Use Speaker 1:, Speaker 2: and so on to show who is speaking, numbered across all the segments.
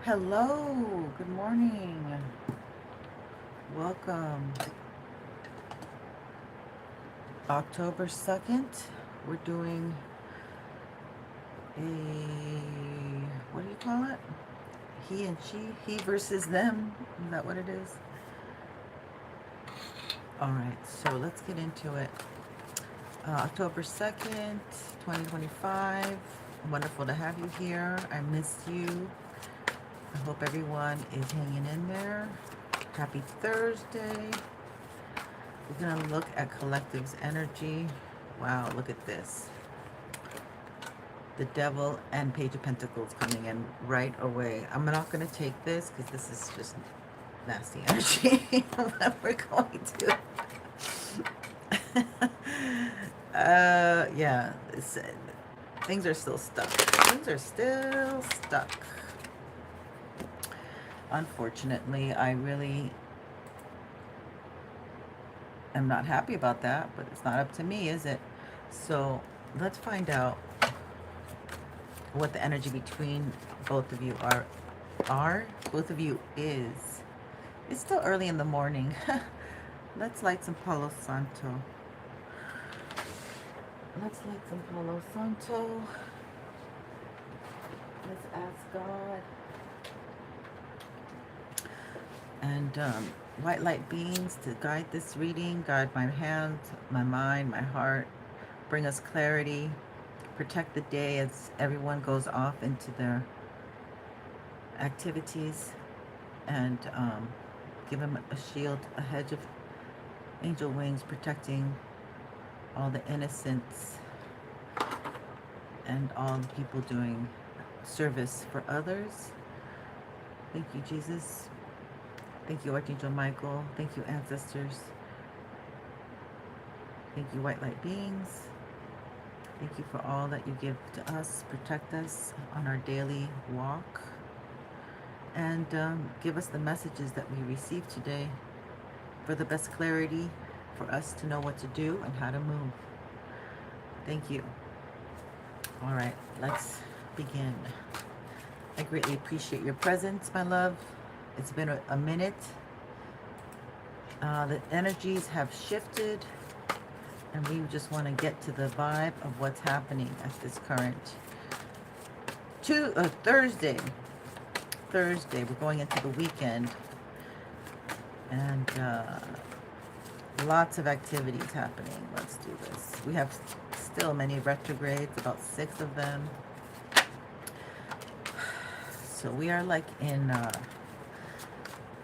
Speaker 1: Hello, good morning. Welcome. October 2nd, we're doing a, what do you call it? He and she, he versus them. Is that what it is? All right, so let's get into it. October 2nd, 2025. Wonderful to have you here. I missed you. I hope everyone is hanging in there. Happy Thursday. We're going to look at collective's energy. Wow, look at this. The Devil and Page of Pentacles coming in right away. I'm not going to take this because this is just nasty energy that we're going to. Yeah, things are still stuck. Things are still stuck. Unfortunately, I really am not happy about that, but it's not up to me, is it? So let's find out what the energy between both of you both of you is. It's still early in the morning. Let's light some Palo Santo. Let's light some Palo Santo. Let's ask God. And white light beings to guide this reading, guide my hands, my mind, my heart, bring us clarity, protect the day as everyone goes off into their activities, and give them a shield, a hedge of angel wings protecting all the innocents and all the people doing service for others. Thank you, Jesus. Thank you, Archangel Michael. Thank you, ancestors. Thank you, white light beings. Thank you for all that you give to us. Protect us on our daily walk. And give us the messages that we receive today for the best clarity for us to know what to do and how to move. Thank you. All right, let's begin. I greatly appreciate your presence, my love. It's been a minute. The energies have shifted, and we just want to get to the vibe of what's happening at this current Thursday. We're going into the weekend, and lots of activities happening. Let's do this. We have still many retrogrades, about 6 of them. So we are like in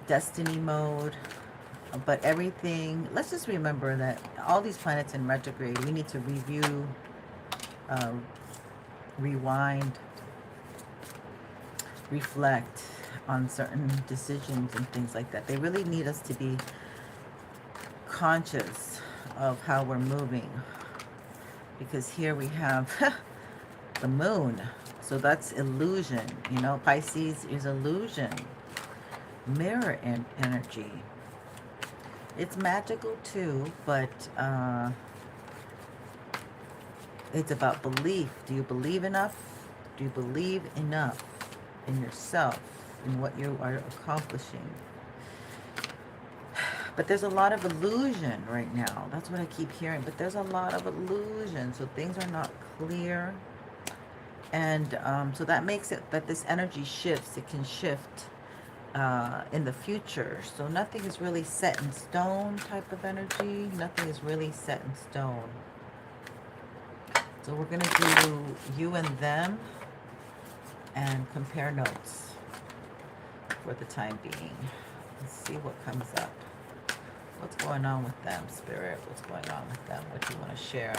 Speaker 1: destiny mode. But everything, let's just remember that all these planets in retrograde, we need to review, rewind, reflect on certain decisions and things like that. They really need us to be conscious of how we're moving, because here we have the moon, so that's illusion. You know, Pisces is illusion, mirror energy. It's magical too, but it's about belief. Do you believe enough? Do you believe enough in yourself, in what you are accomplishing? But there's a lot of illusion right now. That's what I keep hearing. But there's a lot of illusion. So things are not clear. And so that makes it that this energy shifts. It can shift in the future. So nothing is really set in stone type of energy. Nothing is really set in stone. So we're going to do you and them and compare notes for the time being. Let's see what comes up. What's going on with them, Spirit? What's going on with them? What do you want to share?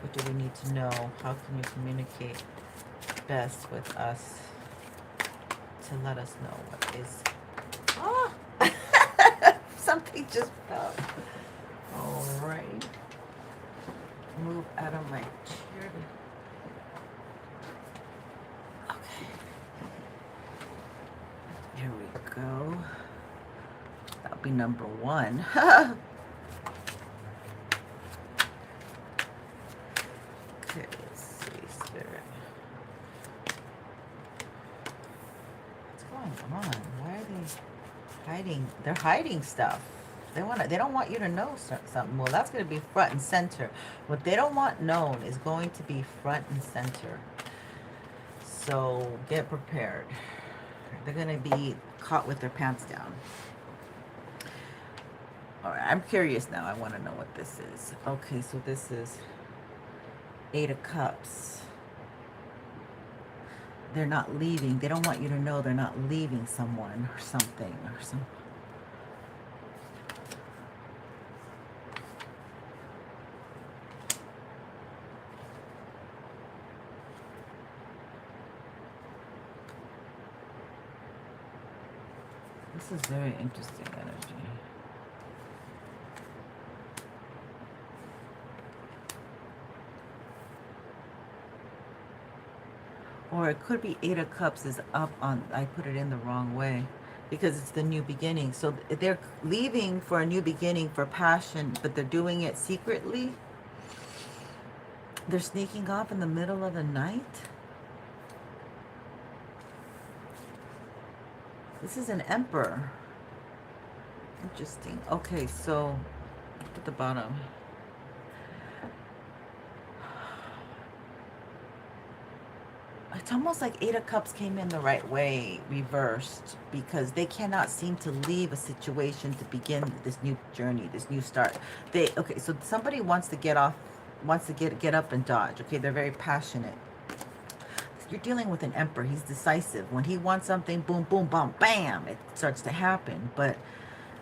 Speaker 1: What do we need to know? How can you communicate best with us to let us know what is... Oh! Something just fell. All right. Move out of my chair. Okay. Here we go. That'll be number 1. Okay, let's see, Spirit. What's going Come on. Why are they hiding? They're hiding stuff. They don't want you to know something. Well, that's going to be front and center. What they don't want known is going to be front and center. So get prepared. They're going to be caught with their pants down. All right, I'm curious now. I want to know what this is. Okay, so this is 8 of Cups. They're not leaving. They don't want you to know they're not leaving someone or something or some. This is very interesting energy. Or it could be 8 of Cups is up on, I put it in the wrong way because it's the new beginning. So they're leaving for a new beginning for passion, but they're doing it secretly. They're sneaking off in the middle of the night. This is an Emperor. Interesting. Okay, so at the bottom. It's almost like 8 of Cups came in the right way, reversed, because they cannot seem to leave a situation to begin this new journey, this new start. Okay, so somebody wants to get off, wants to get up and dodge. Okay, they're very passionate. You're dealing with an Emperor. He's decisive. When he wants something, boom, boom, boom, bam, it starts to happen. But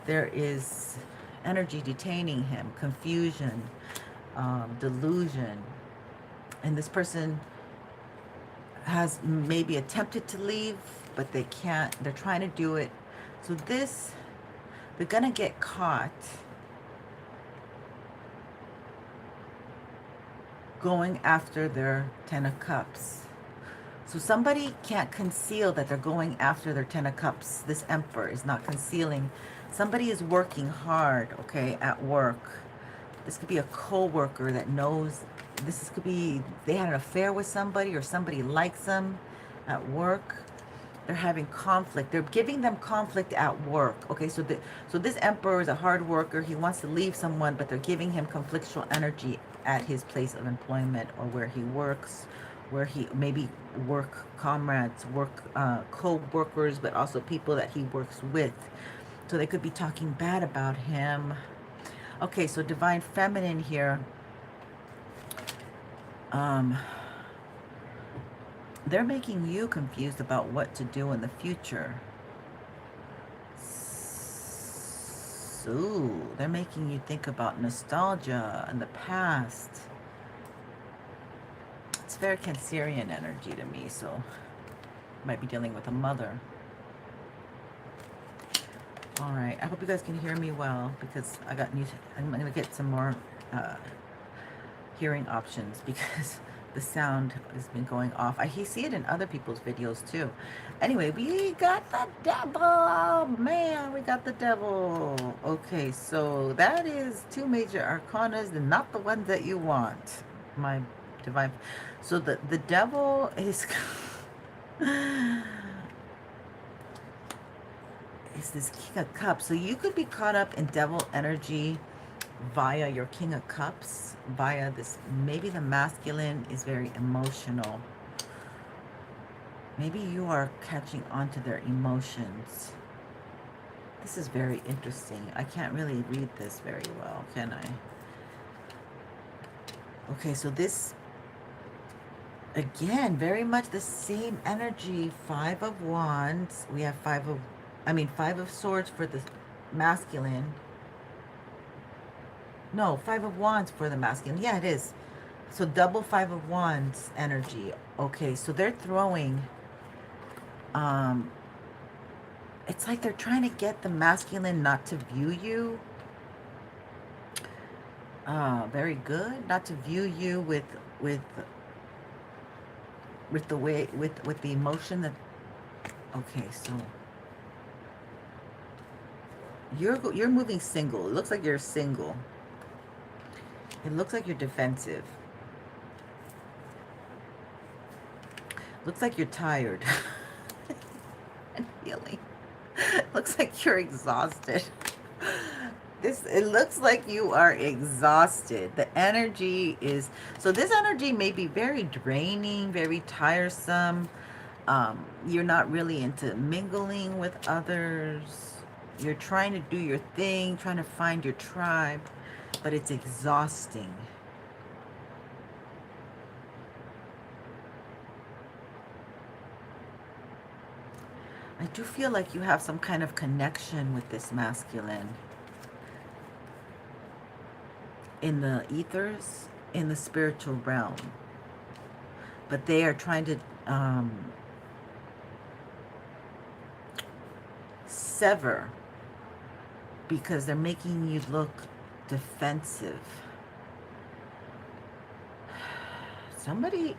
Speaker 1: there is energy detaining him, confusion, delusion, and this person has maybe attempted to leave, but they can't. They're trying to do it. So this, they're gonna get caught going after their 10 of Cups. So somebody can't conceal that they're going after their 10 of Cups. This Emperor is not concealing. Somebody is working hard, okay, at work. This could be a co-worker that knows. This could be they had an affair with somebody or somebody likes them at work. They're having conflict. They're giving them conflict at work. Okay, so this Emperor is a hard worker. He wants to leave someone, but they're giving him conflictual energy at his place of employment or where he works, where he maybe work comrades, co-workers, but also people that he works with. So they could be talking bad about him. Okay, so Divine Feminine here. They're making you confused about what to do in the future. So they're making you think about nostalgia and the past. It's very Cancerian energy to me, so you might be dealing with a mother. All right, I hope you guys can hear me well because I got new. I'm gonna get some more hearing options because the sound has been going off. I see it in other people's videos too. Anyway, we got the devil. Man, we got the devil. Okay, so that is 2 major arcanas and not the ones that you want. My divine. So the devil is is this King of Cups. So you could be caught up in devil energy via your King of Cups, via this. Maybe the masculine is very emotional. Maybe you are catching on to their emotions. This is very interesting. I can't really read this very well, can I? Okay, so this, again, very much the same energy. 5 of Wands. We have 5 of Swords for the masculine. No, 5 of Wands for the masculine. Yeah, it is. So double 5 of Wands energy. Okay, so they're throwing, it's like they're trying to get the masculine not to view you. Very good. Not to view you with the way, with the emotion that, okay, so you're moving single. It looks like you're single. It looks like you're defensive. Looks like you're tired. feeling. Looks like you're exhausted. It looks like you are exhausted. The energy is, so this energy may be very draining, very tiresome. You're not really into mingling with others. You're trying to do your thing, trying to find your tribe, but it's exhausting. I do feel like you have some kind of connection with this masculine in the ethers, in the spiritual realm. But they are trying to sever because they're making you look defensive. Somebody,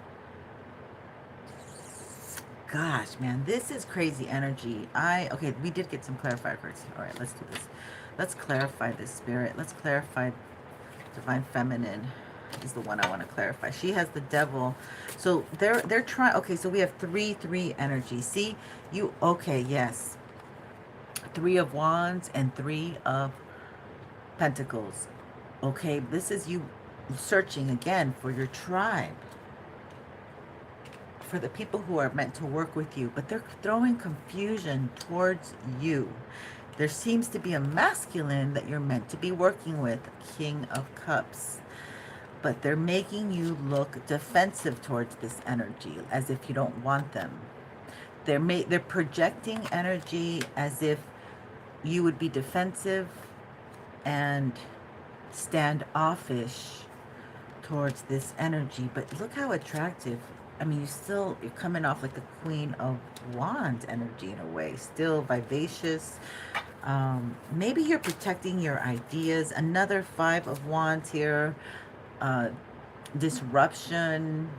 Speaker 1: gosh, man, this is crazy energy. Okay, we did get some clarifier cards. All right, let's do this. Let's clarify this, Spirit. Let's clarify Divine Feminine is the one I want to clarify. She has the Devil. So they're trying. Okay, so we have 3-3 energy. See, you, okay, yes. 3 of Wands and 3 of Pentacles. Okay, this is you searching again for your tribe, for the people who are meant to work with you, but they're throwing confusion towards you. There seems to be a masculine that you're meant to be working with, King of Cups, but they're making you look defensive towards this energy, as if you don't want them. They're projecting energy as if you would be defensive and standoffish towards this energy. But look how attractive. I mean, you're coming off like the Queen of Wands energy in a way. Still vivacious. Maybe you're protecting your ideas. Another 5 of Wands here. Disruption.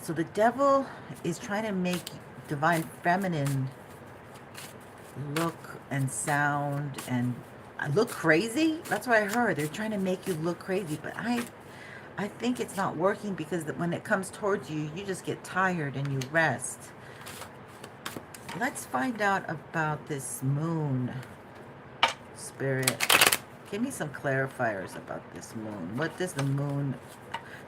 Speaker 1: So the Devil is trying to make Divine Feminine look and sound and look crazy. That's what I heard. They're trying to make you look crazy, but I think it's not working, because when it comes towards you, you just get tired and you rest. Let's find out about this moon, Spirit. Give me some clarifiers about this moon. What does the moon...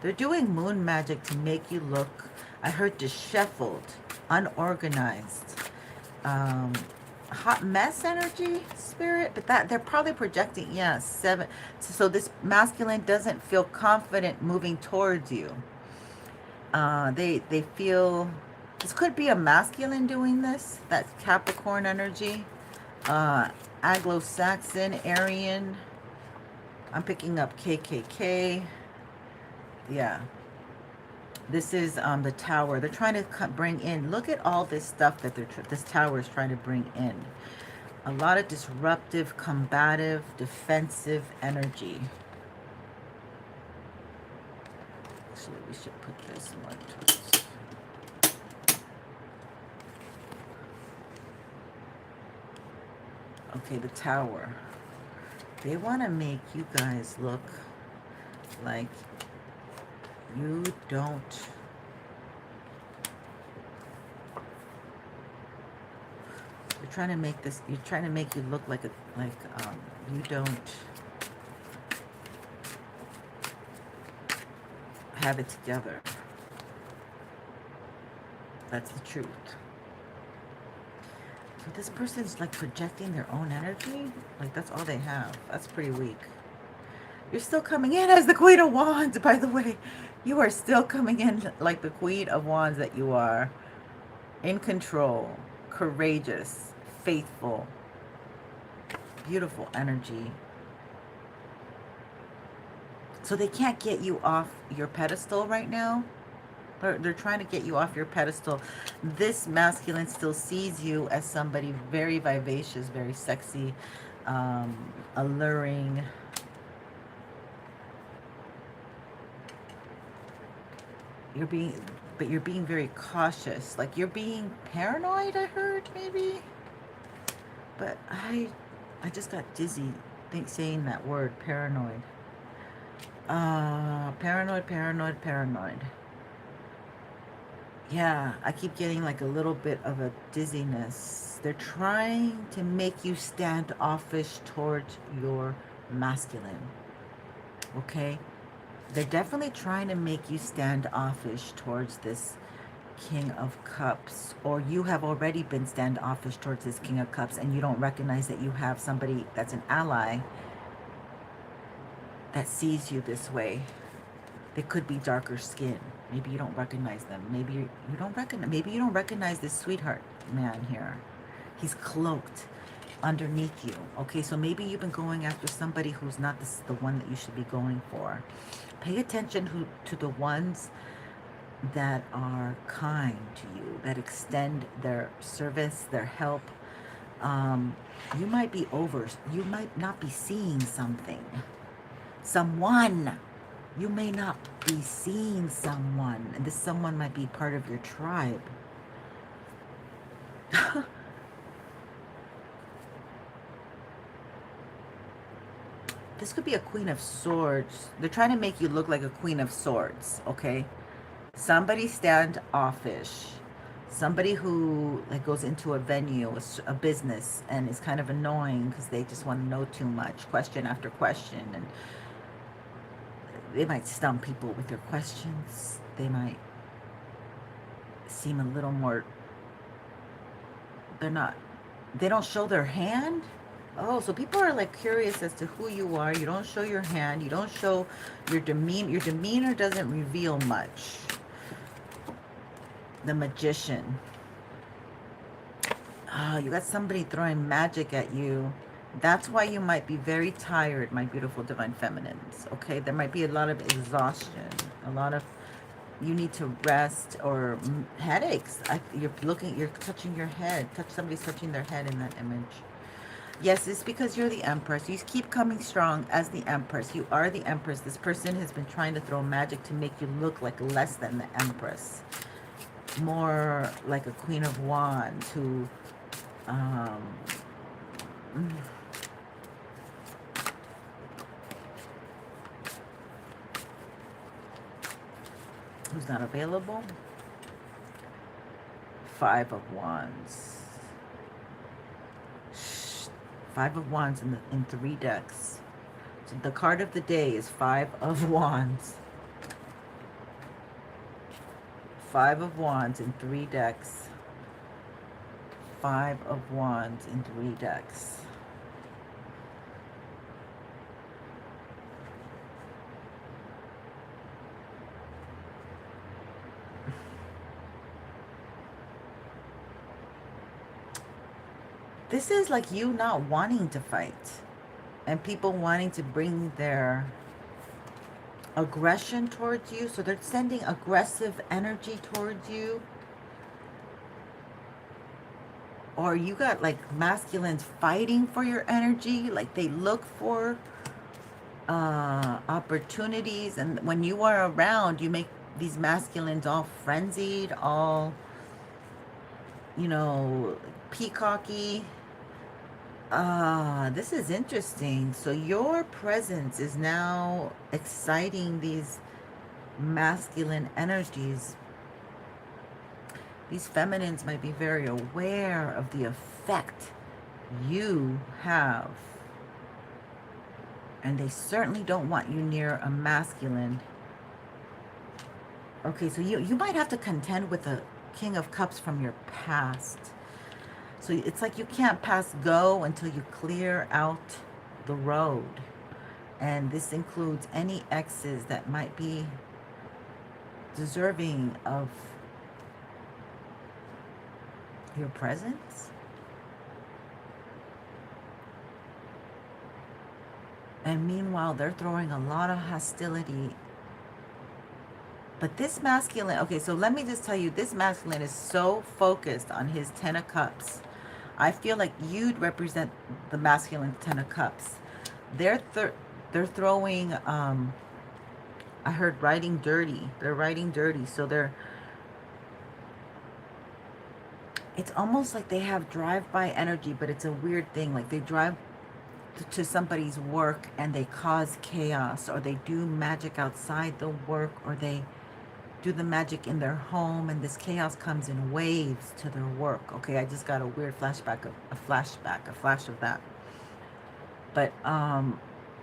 Speaker 1: They're doing moon magic to make you look, I heard, disheveled, unorganized, hot mess energy, Spirit. But that they're probably projecting, yeah, 7. So this masculine doesn't feel confident moving towards you. They feel, this could be a masculine doing this. That's Capricorn energy, Anglo-Saxon, Aryan. I'm picking up KKK. Yeah. This is the Tower. They're trying to bring in, look at all this stuff that this Tower is trying to bring in. A lot of disruptive, combative, defensive energy. Actually, we should put this one towards... Okay, the Tower. They want to make you guys look like you don't... You're trying to make this... You're trying to make you look like you don't have it together. That's the truth. So this person's like projecting their own energy. Like that's all they have. That's pretty weak. You're still coming in as the Queen of Wands, by the way. You are still coming in like the Queen of Wands that you are. In control, courageous, faithful, beautiful energy. So they can't get you off your pedestal right now. They're trying to get you off your pedestal. This masculine still sees you as somebody very vivacious, very sexy, alluring. You're being very cautious. Like you're being paranoid, I heard, maybe. But I just got dizzy saying that word, paranoid. Paranoid. Yeah, I keep getting like a little bit of a dizziness. They're trying to make you standoffish towards your masculine. Okay? They're definitely trying to make you standoffish towards this King of Cups, or you have already been standoffish towards this King of Cups and you don't recognize that you have somebody that's an ally that sees you this way. They could be darker skin. Maybe you don't recognize them. Maybe you don't recognize this sweetheart man here. He's cloaked underneath you. Okay, so maybe you've been going after somebody who's not the one that you should be going for. Pay attention to the ones that are kind to you, that extend their service, their help. You might not be seeing someone. You may not be seeing someone, and this someone might be part of your tribe. This could be a Queen of Swords. They're trying to make you look like a Queen of Swords, okay? Somebody standoffish. Somebody who like goes into a venue, a business, and is kind of annoying because they just want to know too much, question after question, and they might stump people with their questions. They might seem a little more, they don't show their hand. Oh, so people are like curious as to who you are. You don't show your hand. You don't show your demeanor. Your demeanor doesn't reveal much. The Magician. Oh, you got somebody throwing magic at you. That's why you might be very tired, my beautiful divine feminines. Okay, there might be a lot of exhaustion, a lot of you need to rest, or headaches. You're touching your head. Somebody's touching their head in that image. Yes, it's because you're the Empress. You keep coming strong as the Empress. You are the Empress. This person has been trying to throw magic to make you look like less than the Empress. More like a Queen of Wands who, who's not available. 5 of Wands. 5 of Wands in 3 decks. So the card of the day is 5 of Wands. 5 of Wands in 3 decks. 5 of Wands in 3 decks. This is like you not wanting to fight and people wanting to bring their aggression towards you. So they're sending aggressive energy towards you. Or you got like masculines fighting for your energy. Like they look for opportunities. And when you are around, you make these masculines all frenzied, all, you know, peacocky. This is interesting. So your presence is now exciting these masculine energies. These feminines might be very aware of the effect you have. And they certainly don't want you near a masculine. Okay, so you might have to contend with a King of Cups from your past. So it's like you can't pass go until you clear out the road. And this includes any exes that might be deserving of your presence. And meanwhile, they're throwing a lot of hostility. But this masculine, okay, so let me just tell you, this masculine is so focused on his 10 of Cups. I feel like you'd represent the masculine 10 of Cups. They're throwing, I heard writing dirty. They're writing dirty. So it's almost like they have drive-by energy, but it's a weird thing. Like they drive to somebody's work and they cause chaos, or they do magic outside the work, or they do the magic in their home, and this chaos comes in waves to their work. Okay, I just got a weird flashback, a flash of that. But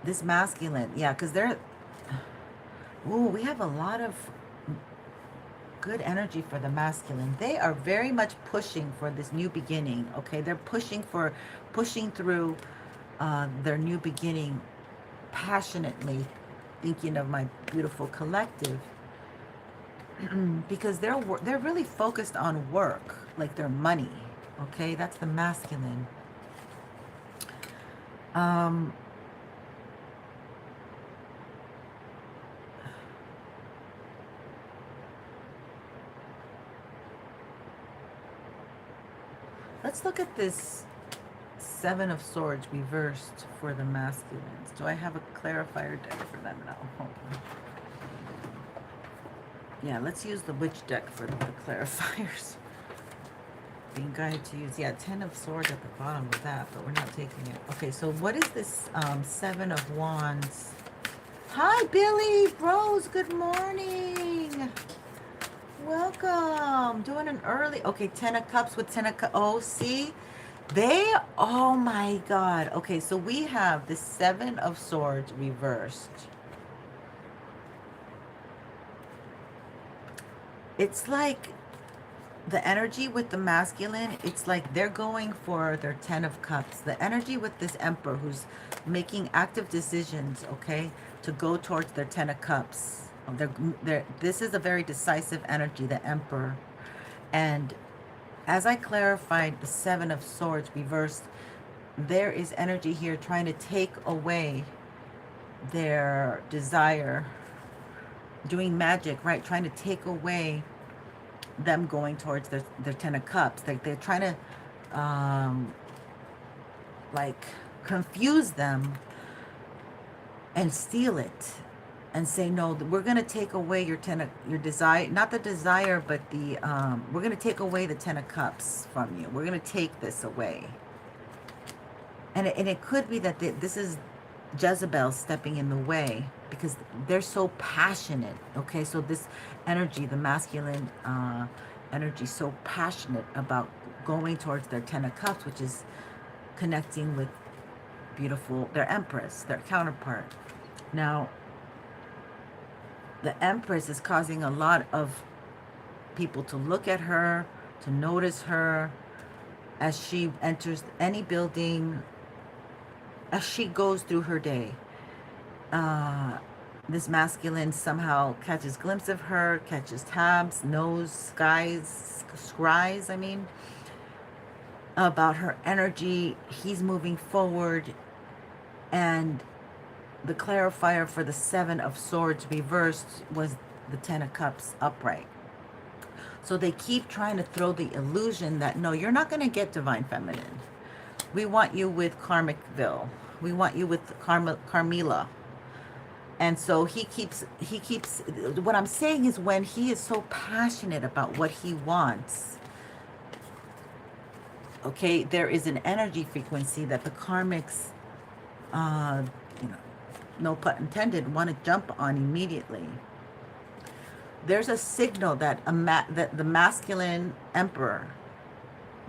Speaker 1: this masculine, yeah, because they're, ooh, we have a lot of good energy for the masculine. They are very much pushing for this new beginning. Okay, they're pushing through their new beginning passionately, thinking of my beautiful collective. Because they're really focused on work, like their money. Okay, that's the masculine. Let's look at this Seven of Swords reversed for the masculines. Do I have a clarifier deck for them now? Hold on. Yeah, let's use the witch deck for the clarifiers. Being guided to use, yeah, 10 of Swords at the bottom of that, but we're not taking it. Okay, so what is this Seven of Wands? Hi, Billy, bros, good morning. Welcome. Doing an early, okay, 10 of Cups with 10 of Cups. Oh, see? They, oh my God. Okay, so we have the Seven of Swords reversed. It's like the energy with the masculine, it's like they're going for their 10 of Cups. The energy with this Emperor who's making active decisions, okay, to go towards their 10 of Cups. This is a very decisive energy, the Emperor. And as I clarified the Seven of Swords reversed, there is energy here trying to take away their desire, doing magic, right? Trying to take away them going towards their 10 of Cups. They're trying to like confuse them and steal it and say, no, we're going to take away your your desire, not the desire, but the we're going to take away the 10 of Cups from you. We're going to take this away. And it could be that this is Jezebel stepping in the way because they're so passionate. Okay, so this energy, the masculine energy, so passionate about going towards their 10 of Cups, which is connecting with beautiful, their Empress, their counterpart. Now, the Empress is causing a lot of people to look at her, to notice her as she enters any building, as she goes through her day. This masculine somehow catches glimpse of her, catches tabs, knows, scries, I mean, about her energy. He's moving forward, and the clarifier for the Seven of Swords reversed was the 10 of Cups upright. So they keep trying to throw the illusion that, no, you're not going to get Divine Feminine. We want you with Karmicville. We want you with Carmilla. And so he keeps, what I'm saying is when he is so passionate about what he wants, okay, there is an energy frequency that the karmics, you know, no pun intended, want to jump on immediately. There's a signal that that the masculine emperor,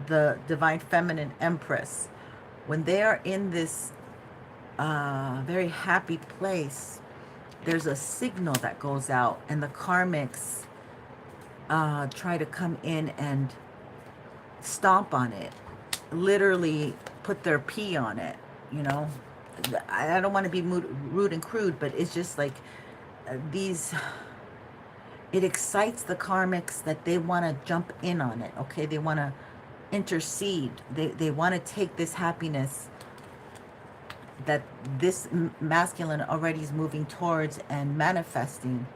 Speaker 1: the divine feminine empress, when they are in this very happy place, there's a signal that goes out, and the karmics try to come in and stomp on it, literally put their pee on it, you know. I don't want to be rude and crude, but it's just like it excites the karmics that they want to jump in on it, okay? They want to intercede. They want to take this happiness that this masculine already is moving towards and manifesting,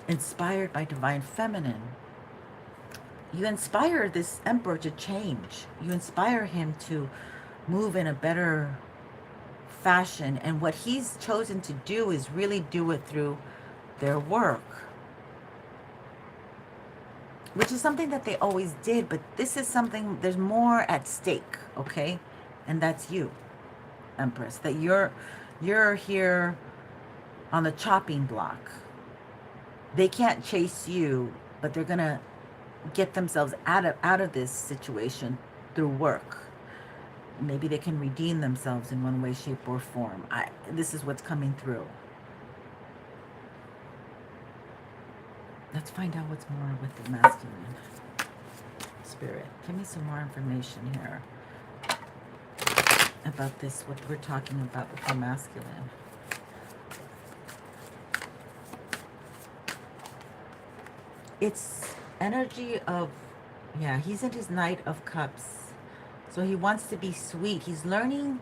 Speaker 1: inspired by divine feminine. You inspire this emperor to change. You inspire him to move in a better fashion, and what he's chosen to do is really do it through their work, which is something that they always did, but this is something, there's more at stake, okay? And that's you, Empress, that you're here on the chopping block. they can't chase you, but they're gonna get themselves out of this situation through work. Maybe they can redeem themselves in one way, shape, or form. This is what's coming through. Let's find out what's more with the masculine. Spirit, give me some more information here about this, what we're talking about with the masculine. It's energy of, yeah, he's in his Knight of Cups. So he wants to be sweet. He's learning,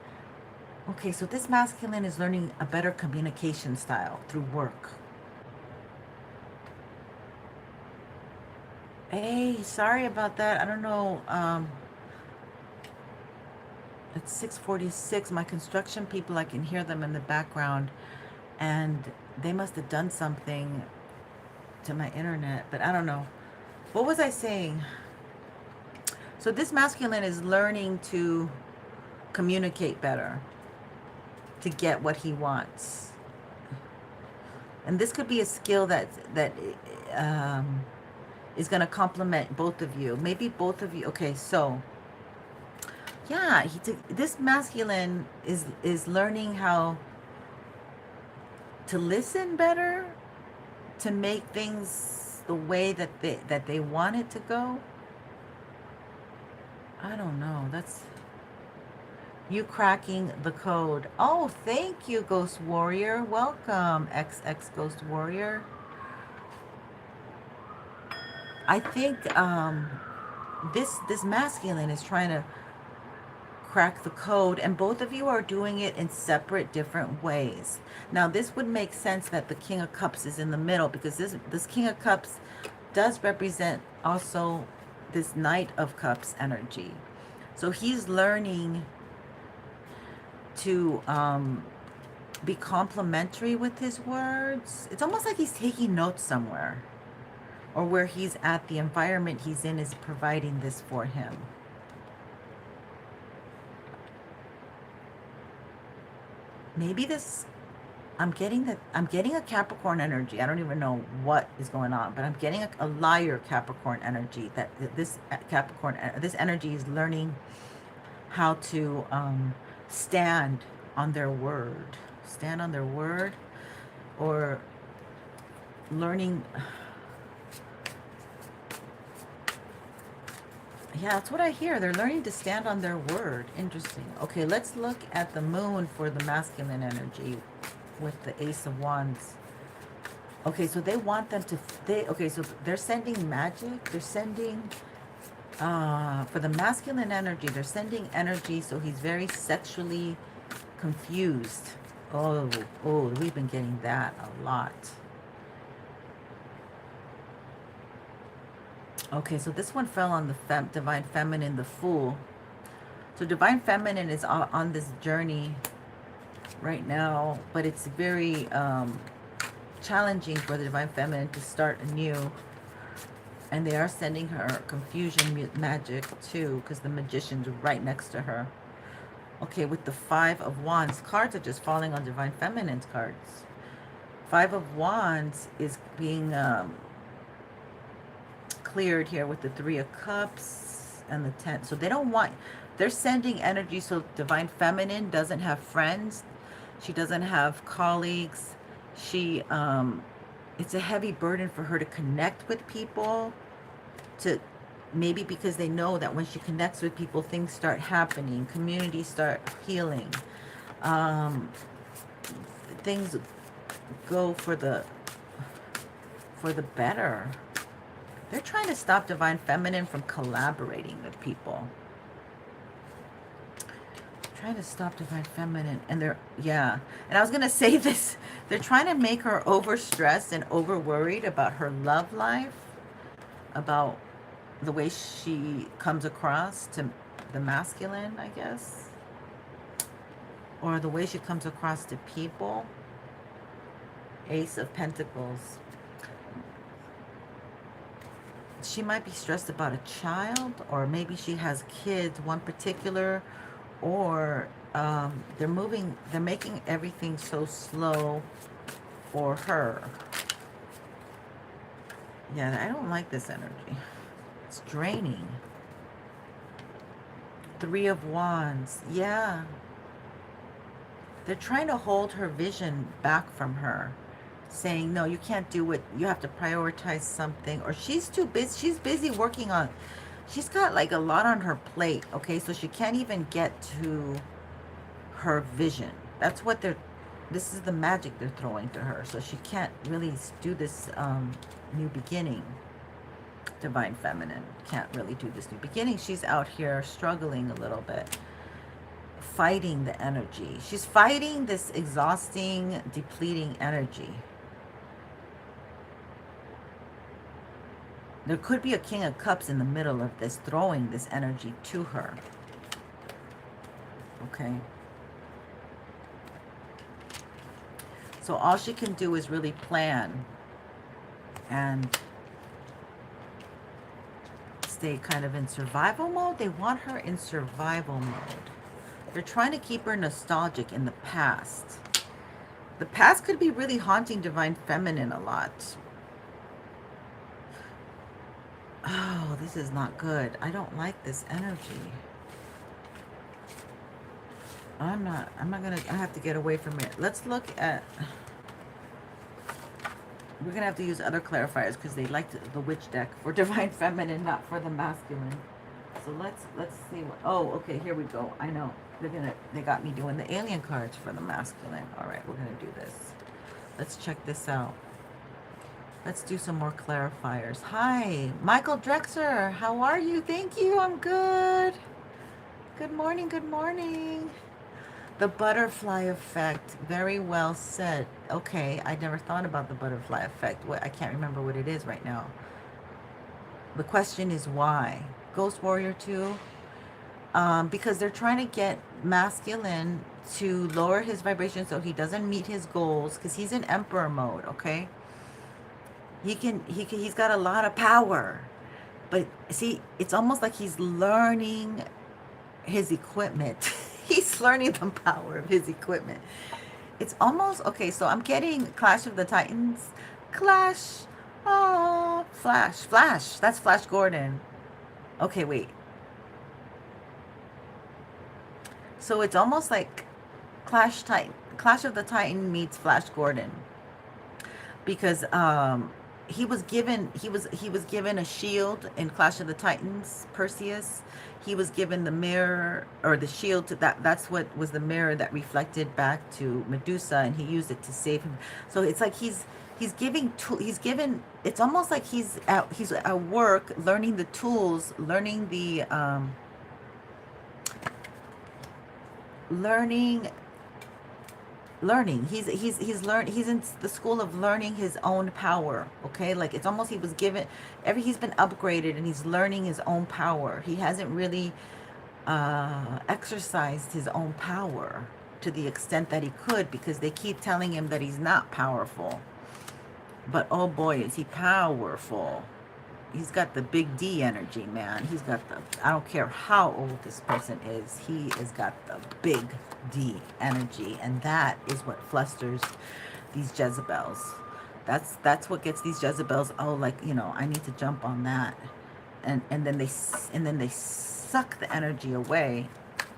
Speaker 1: okay, so this masculine is learning a better communication style through work. Hey, sorry about that. I don't know. It's 6:46. My construction people, I can hear them in the background, and they must have done something to my internet, but I don't know. What was I saying? So this masculine is learning to communicate better to get what he wants. And this could be a skill that is going to complement both of you. Maybe both of you. Okay, so yeah, this masculine is learning how to listen better, to make things the way that they want it to go. I don't know. That's you cracking the code. Oh, thank you, Ghost Warrior. Welcome, XX Ghost Warrior. I think this masculine is trying to crack the code, and both of you are doing it in separate, different ways. Now, this would make sense that the King of Cups is in the middle, because this King of Cups does represent also this Knight of Cups energy. So he's learning to be complimentary with his words. It's almost like he's taking notes somewhere, or where he's at, the environment he's in is providing this for him. Maybe this, I'm getting a Capricorn energy. I don't even know what is going on, but I'm getting a liar Capricorn energy, that this Capricorn, this energy is learning how to stand on their word. Stand on their word, or learning. Yeah, that's what I hear. They're learning to stand on their word. Interesting. Okay, let's look at the moon for the masculine energy with the Ace of Wands. Okay, so they want them to, okay, so they're sending magic. They're sending, for the masculine energy, they're sending energy, so he's very sexually confused. Oh, we've been getting that a lot. Okay, so this one fell on the Divine Feminine, the Fool. So Divine Feminine is on this journey right now, but it's very challenging for the Divine Feminine to start anew. And they are sending her confusion magic too, because the Magician's right next to her. Okay, with the Five of Wands, cards are just falling on Divine Feminine's cards. Five of Wands is being cleared here with the Three of Cups and the 10. So they don't want, they're sending energy, so Divine Feminine doesn't have friends. She doesn't have colleagues. She, it's a heavy burden for her to connect with people, to maybe because they know that when she connects with people, things start happening, communities start healing, things go for the better. They're trying to stop Divine Feminine from collaborating with people. Trying to stop Divine Feminine, and they're, yeah. And I was gonna say this, they're trying to make her overstressed and over worried about her love life, about the way she comes across to the masculine, I guess, or the way she comes across to people. Ace of Pentacles. She might be stressed about a child, or maybe she has kids, one particular, or they're making everything so slow for her. Yeah, I don't like this energy. It's draining. Three of Wands. Yeah. They're trying to hold her vision back from her, saying, no, you can't do it. You have to prioritize something. Or she's too busy. She's busy working on, she's got like a lot on her plate. Okay, so she can't even get to her vision. That's what they're, this is the magic they're throwing to her. So she can't really do this new beginning. Divine Feminine can't really do this new beginning. She's out here struggling a little bit, fighting the energy. She's fighting this exhausting, depleting energy. There could be a King of Cups in the middle of this, throwing this energy to her. Okay. So all she can do is really plan and stay kind of in survival mode. They want her in survival mode. They're trying to keep her nostalgic in the past. The past could be really haunting Divine Feminine a lot. Oh, this is not good. I don't like this energy. I have to get away from it. Let's look at, we're gonna have to use other clarifiers because they like the witch deck for Divine Feminine, not for the masculine. So let's see what, oh, okay, here we go. I know. They got me doing the alien cards for the masculine. All right, we're gonna do this. Let's check this out. Let's do some more clarifiers. Hi, Michael Drexler. How are you? Thank you. I'm good. Good morning. Good morning. The butterfly effect. Very well said. Okay, I never thought about the butterfly effect. I can't remember what it is right now. The question is why? Ghost Warrior 2? Because they're trying to get masculine to lower his vibration so he doesn't meet his goals, because he's in emperor mode. Okay, he's got a lot of power, but see, it's almost like he's learning his equipment. He's learning the power of his equipment. It's almost okay. So I'm getting Clash of the Titans. Clash. Oh, Flash. That's Flash Gordon. Okay, wait. So it's almost like Clash of the Titan meets Flash Gordon, because he was given a shield in Clash of the Titans. Perseus, he was given the mirror, or the shield, to that's what was the mirror that reflected back to Medusa, and he used it to save him. So it's like he's given, it's almost like he's at work learning the tools, learning the learning. He's in the school of learning his own power. Okay, like it's almost, he was given he's been upgraded and he's learning his own power. He hasn't really exercised his own power to the extent that he could, because they keep telling him that he's not powerful. But oh boy, is he powerful. He's got the big D energy, man. He's got the, I don't care how old this person is, he has got the big D energy. And that is what flusters these Jezebels. That's what gets these Jezebels, oh, like, you know, I need to jump on that. And then they suck the energy away.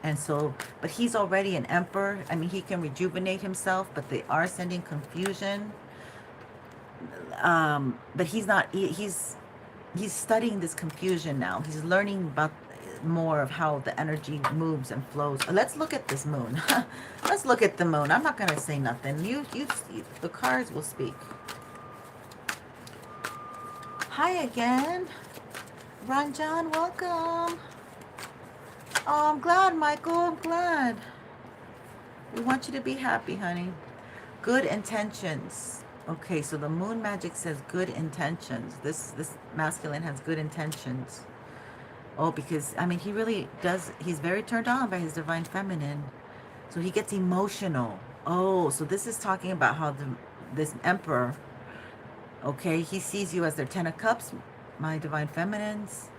Speaker 1: And so, but he's already an emperor. I mean, he can rejuvenate himself, but they are sending confusion. But he's not, he's studying this confusion now. He's learning about more of how the energy moves and flows. Let's look at this moon. Let's look at the moon. I'm not going to say nothing. The cards will speak. Hi again. Ranjan, welcome. Oh, I'm glad, Michael. I'm glad. We want you to be happy, honey. Good intentions. Okay, so the moon magic says good intentions. This masculine has good intentions. Oh, because, I mean, he really does, he's very turned on by his divine feminine. So he gets emotional. Oh, so this is talking about how this emperor, okay, he sees you as their 10 of cups, my divine feminines.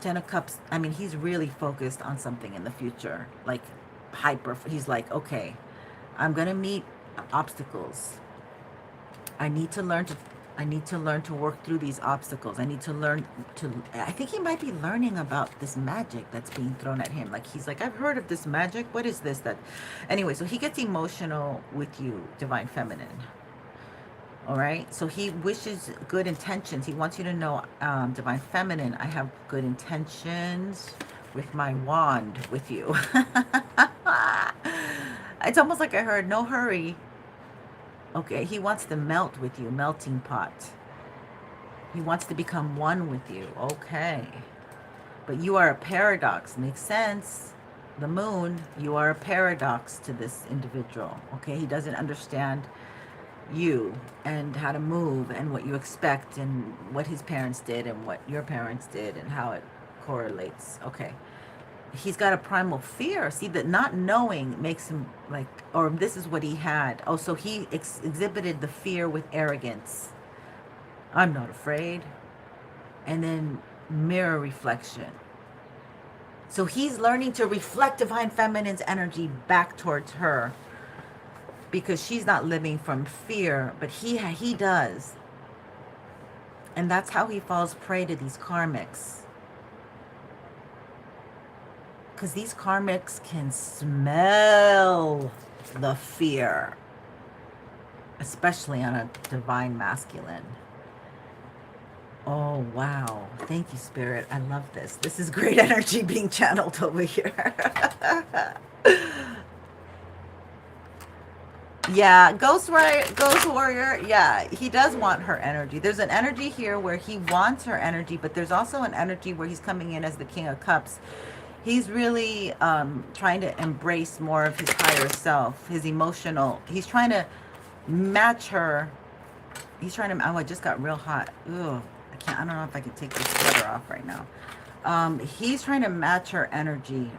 Speaker 1: 10 of cups, I mean, he's really focused on something in the future. Like, he's like, okay, I'm going to meet obstacles. I need to learn I need to learn to work through these obstacles. I need to learn to, I think he might be learning about this magic that's being thrown at him. Like, he's like, I've heard of this magic. What is this? That, anyway, so he gets emotional with you, Divine Feminine. All right. So he wishes good intentions. He wants you to know, Divine Feminine, I have good intentions with my wand with you. It's almost like I heard, no hurry. Okay, he wants to melt with you, melting pot. He wants to become one with you. Okay. But you are a paradox. Makes sense. The moon, you are a paradox to this individual. Okay, he doesn't understand you and how to move and what you expect and what his parents did and what your parents did and how it correlates. Okay. He's got a primal fear. See, that not knowing makes him like, or this is what he had. Oh, so he exhibited the fear with arrogance. I'm not afraid. And then mirror reflection. So he's learning to reflect Divine Feminine's energy back towards her, because she's not living from fear, but he does. And that's how he falls prey to these karmics. Because these karmics can smell the fear, especially on a divine masculine. Oh, wow. Thank you, Spirit. I love this. This is great energy being channeled over here. Yeah, Ghost Warrior, yeah, he does want her energy. There's an energy here where he wants her energy, but there's also an energy where he's coming in as the King of Cups. He's really trying to embrace more of his higher self, his emotional. He's trying to match her. He's trying to, oh, it just got real hot. Ugh, I don't know if I can take this sweater off right now. He's trying to match her energy.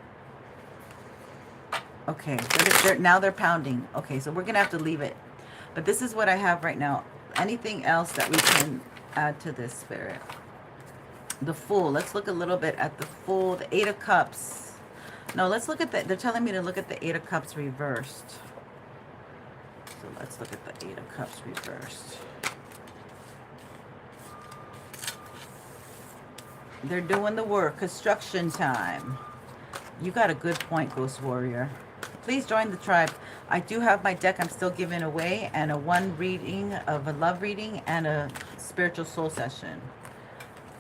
Speaker 1: Okay, now they're pounding. Okay, so we're going to have to leave it. But this is what I have right now. Anything else that we can add to this, Spirit? The Fool. Let's look a little bit at the Fool. The Eight of Cups. No, let's look at the, they're telling me to look at the Eight of Cups reversed. So let's look at the Eight of Cups reversed. They're doing the work. Construction time. You got a good point, Ghost Warrior. Please join the tribe. I do have my deck I'm still giving away, and a one reading of a love reading and a spiritual soul session.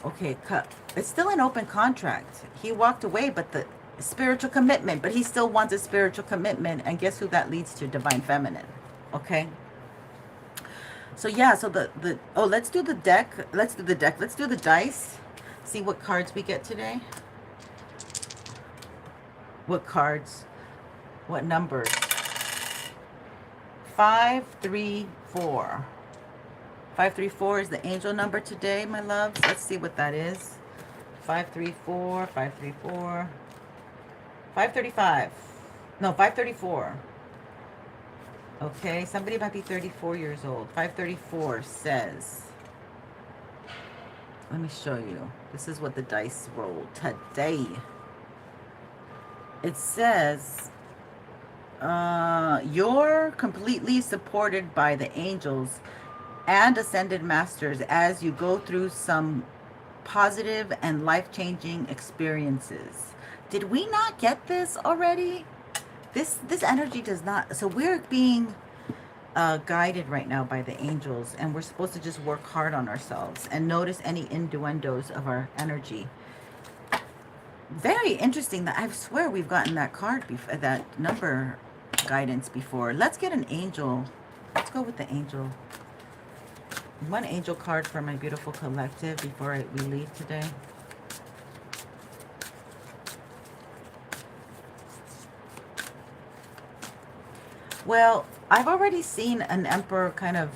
Speaker 1: Okay, cut. It's still an open contract. He walked away, but the spiritual commitment, but he still wants a spiritual commitment, and guess who that leads to? Divine Feminine. Okay. So yeah, so oh, let's do the deck. Let's do the deck. Let's do the dice. See what cards we get today. What cards? What numbers? 534. 534 is the angel number today, my loves. Let's see what that is. 534, 534, 535. No, 534. Okay, somebody might be 34 years old. 534 says, let me show you. This is what the dice rolled today. It says, you're completely supported by the angels and ascended masters as you go through some positive and life-changing experiences. Did we not get this already? This energy does not. So we're being guided right now by the angels, and we're supposed to just work hard on ourselves and notice any innuendos of our energy. Very interesting that I swear we've gotten that card before, that number guidance before. Let's get an angel. Let's go with the angel. One angel card for my beautiful collective before we leave today. Well, I've already seen an emperor kind of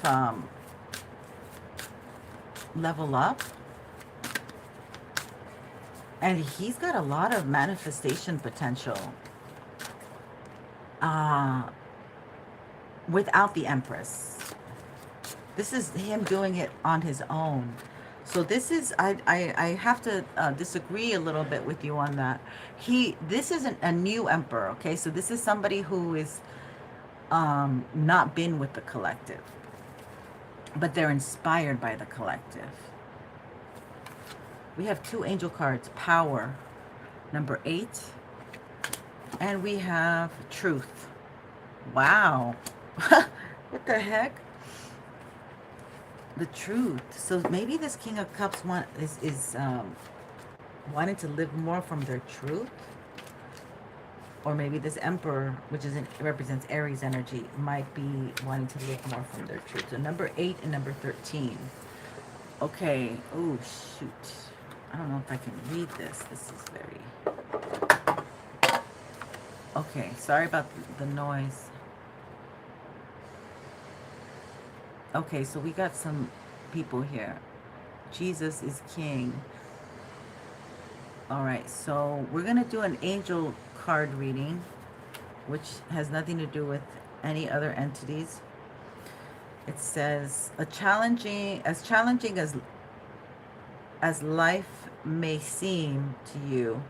Speaker 1: level up. And he's got a lot of manifestation potential. Without the Empress. This is him doing it on his own. So this is, I have to disagree a little bit with you on that. This isn't a new emperor, okay? So this is somebody who is not been with the collective. but they're inspired by the collective. We have 2 angel cards, power, number 8, and we have truth. Wow. What the heck? The truth. So maybe this King of Cups is wanting to live more from their truth. Or maybe this Emperor, which represents Aries energy, might be wanting to live more from their truth. So number 8 and number 13. Okay. Oh, shoot. I don't know if I can read this. This is very... Okay. Sorry about the noise. Okay, so we got some people here. Jesus is King. All right, so we're going to do an angel card reading, which has nothing to do with any other entities. It says, as challenging as life may seem to you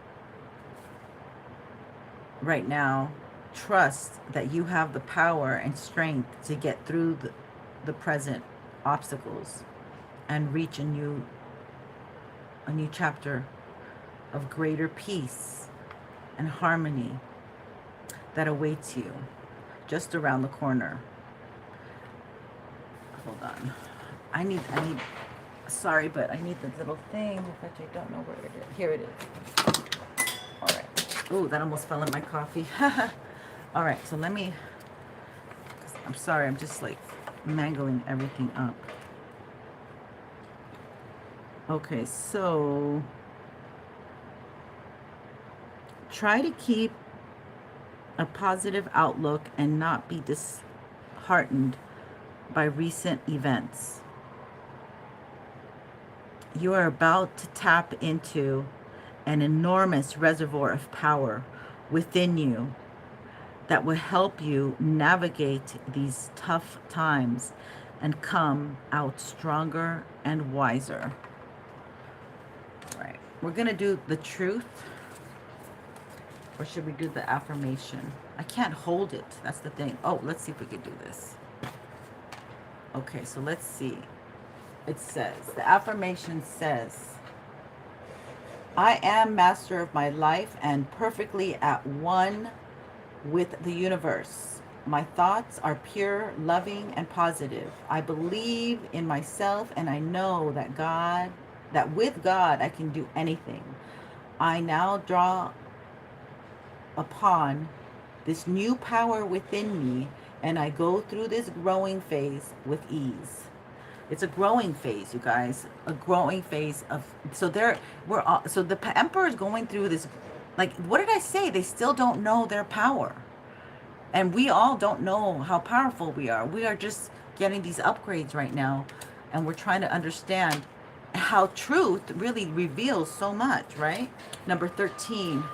Speaker 1: right now, trust that you have the power and strength to get through the present obstacles and reach a new chapter of greater peace and harmony that awaits you just around the corner. Hold on. I need, sorry, but I need the little thing, but I don't know where it is. Here it is. All right. Ooh, that almost fell in my coffee. All right, so let me, I'm sorry, I'm just like mangling everything up. Okay, so try to keep a positive outlook and not be disheartened by recent events. You are about to tap into an enormous reservoir of power within you that will help you navigate these tough times and come out stronger and wiser. All right, we're gonna do the truth, or should we do the affirmation? I can't hold it, that's the thing. Oh, let's see if we can do this. Okay, so let's see. It says, the affirmation says, I am master of my life and perfectly at one with the universe. My thoughts are pure, loving, and positive. I believe in myself and I know that with God I can do anything. I now draw upon this new power within me and I go through this growing phase with ease. It's a growing phase, you guys. A growing phase of, so the Emperor is going through this, like, what did I say? They still don't know their power. And we all don't know how powerful we are. We are just getting these upgrades right now. And we're trying to understand how truth really reveals so much, right? Number 13.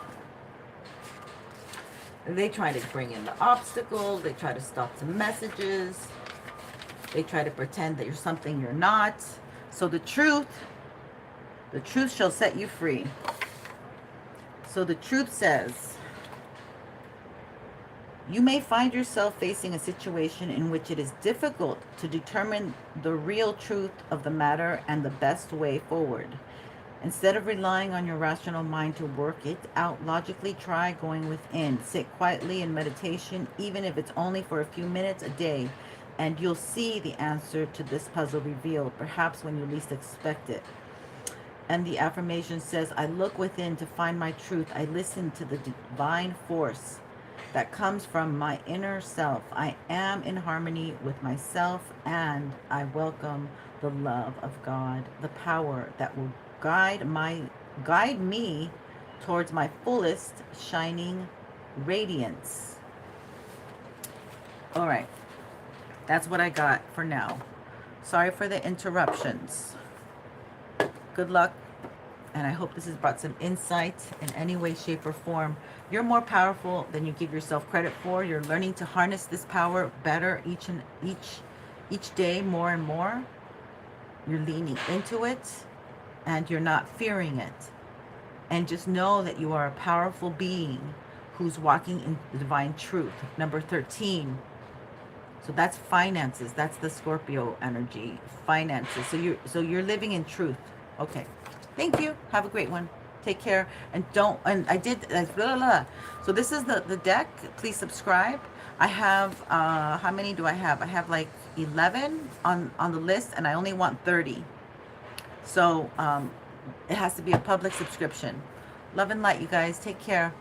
Speaker 1: They try to bring in the obstacles. They try to stop some messages. They try to pretend that you're something you're not. So the truth shall set you free. So the truth says, you may find yourself facing a situation in which it is difficult to determine the real truth of the matter and the best way forward. Instead of relying on your rational mind to work it out logically, try going within. Sit quietly in meditation, even if it's only for a few minutes a day, and you'll see the answer to this puzzle revealed, perhaps when you least expect it. And the affirmation says, I look within to find my truth. I listen to the divine force that comes from my inner self. I am in harmony with myself, and I welcome the love of God, the power that will guide me towards my fullest shining radiance. All right. That's what I got for now. Sorry for the interruptions. Good luck, and I hope this has brought some insight in any way, shape, or form. You're more powerful than you give yourself credit for. You're learning to harness this power better each day, more and more. You're leaning into it, and you're not fearing it. And just know that you are a powerful being who's walking in the divine truth. Number 13. So that's finances. That's the Scorpio energy. Finances. So you're living in truth. Okay. Thank you. Have a great one. Take care. And don't, and I did, blah, blah, blah. So this is the deck. Please subscribe. I have, how many do I have? I have like 11 on the list, and I only want 30. So it has to be a public subscription. Love and light, you guys. Take care.